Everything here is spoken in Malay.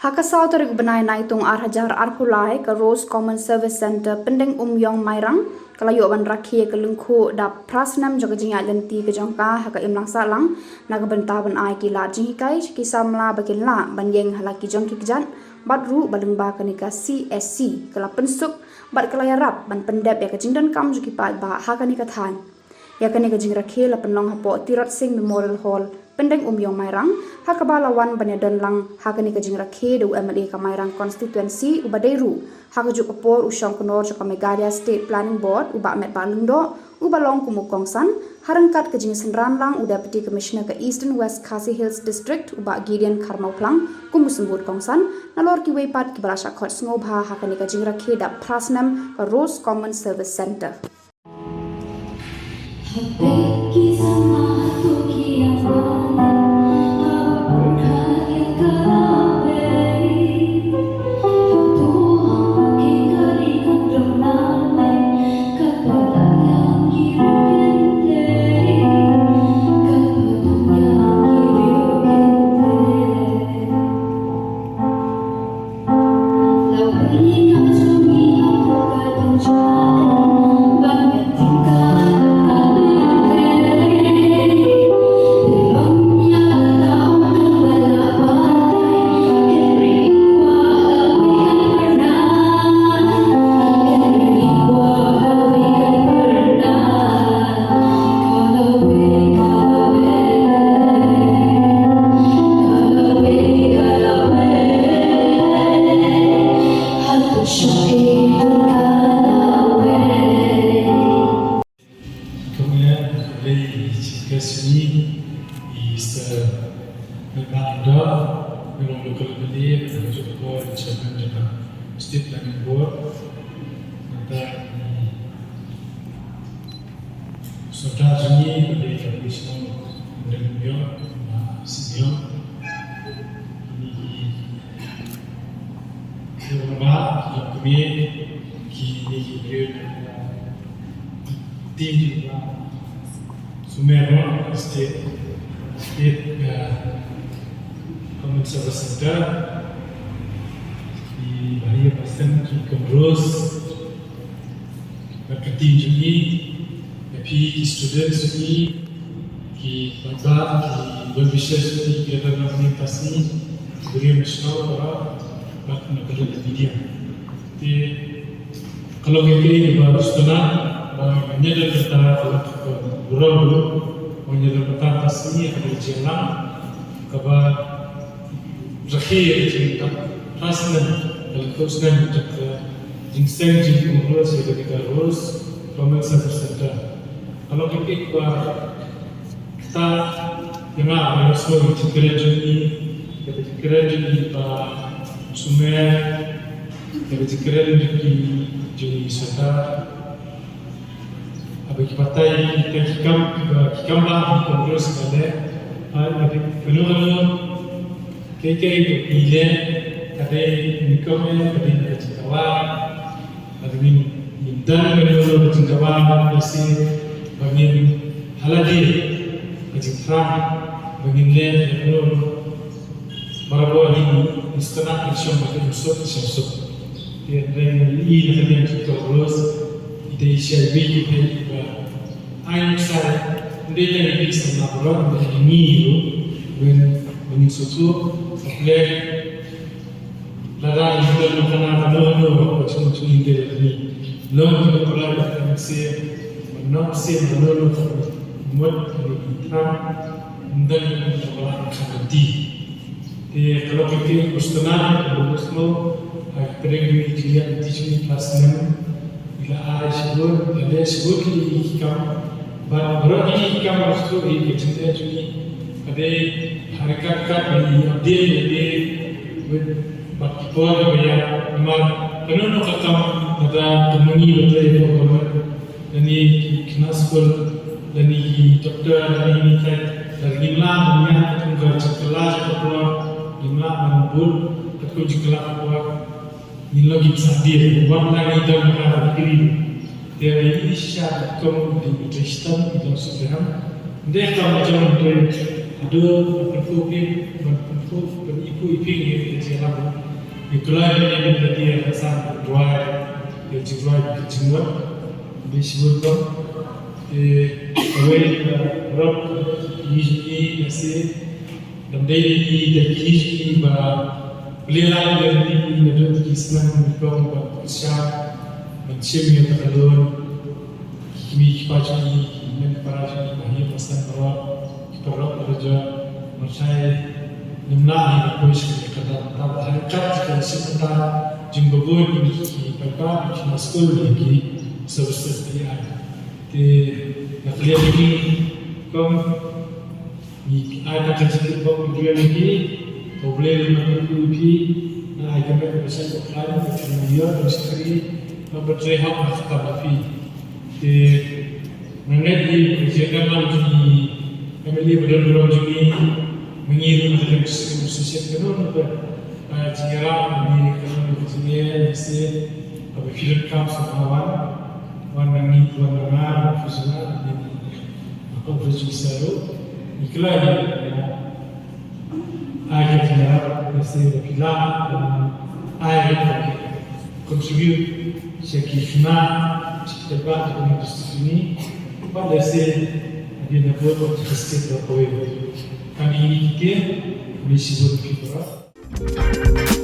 Hakasau tarik benai naitung arhajar arkulai ke Rose Common Service Center pendeng Yong Mairang kalayo ban rakhi ke lungkhu da prasnam joga jinga lenti ke jongka haka imlang salang naga benta ban ai ki la jingkai ki samla bakin la ban yeng halaki jong ki jan badru balung ba kanika CSC kala pensuk bad kala yarap ban pendep ya ke jingdan kam juki pa ba hakanika than ya kanika jing rakhi la penlong hapo Tirat Singh Memorial Hall pendeng Yong Mairang hakabala wan banyadon lang hakani ka jing rakhe do MLA ka Mairang constituency ubadeiru hakajuk apor usong kunor ka Megadia State Planning Board uba met balungdo ubalong kumukongsan harangkat ka jing senran lang Deputy Commissioner ka Eastern West Khasi Hills District uba Gideon Karmauplang kumusembut kongsan nalor ki weipat ki barasha khot ngobha hakani ka jing rakhe da prasnam ka Rose Common Service Center. State Planning Board dan saudara ini dari Commissioner Demion Sidion ini hormat yang kami kini tim juga Sumeron State Common Service Center di Bahia Pasang di Kemros berketim juga tapi students ini ki bapa ki berbisnes ini kita dalam komunikasi beri nasional para nak kerja media. Jadi kalau kita ini baru setengah menyedar kita kalau burung dulu menyedar kita pasti akan berjalan kabar rakyat kita pasang kalau khususnya untuk jinseng jin umroh sebagai Rose Common Service Center. Kalau kita dengar ada semua kira jadi Pak Sumer, kira jadi Sota, apa kita pakai kikam lah umroh sebagai ada penuh kayak ini ada nikomnya ada cikawan ada mintan penuh cikawan masih bagi haladir kejitran bagi nilai penuh marabuah ini istana kerja makin besar besar dia dengan ini dengan kita terus ide share video juga ayo saya dia dengan ini sama orang dengan ini when suatu apply lada itu karena ada macam ini dari long kita perlu masih menafsir menurut muat kita dan mencoba khati. Jadi kalau kita ustana beruslo pergi dia di kelasnya bila ada sebut hikam baru ini hikam harus tu kita jadi ada harakat di update jadi bagi pun ya memang penuh kakam ada temani betul itu dan ini kena sekolah dan ini dokter dan ini dari jumlah banyak tunggal sekelas keluar jumlah menambul ketua sekelas keluar ini lagi sadir buat lagi dan berada diri dari Isya kaum di Kristen itu sudah dia akan macam itu ada berfungsi beripu-ipu yang terjadi. Itulah yang menjadi alasan drive yang kedua disebutkan awal Rob usually masih dan daily dan usually beliau yang di Islam berkong bersama mencium yang terlalu kimi pagi men parajani bahaya pasang bahwa kita Rob kerja mencari nimna ini kuis kita tahu harkat kita sebentar jumbo ini kita di sekolah lagi services dia di naklian ini kom ni ada kerja bom dia lagi boleh menguji nah kita bisa berkelan dengan dia mesti berjaya hak tapi di mengenai kerja kami kami berdua juga mengirim dalam sistem kenal jika ini kami berjaya mesti film kamp sekawan warna fusional ini apa berjusaru iklan akhirnya mesti berkilah akhirnya kontribut sekifna cepat dengan industri ini pada dia nak buat sesuatu yang kami ini kita mesti buat kita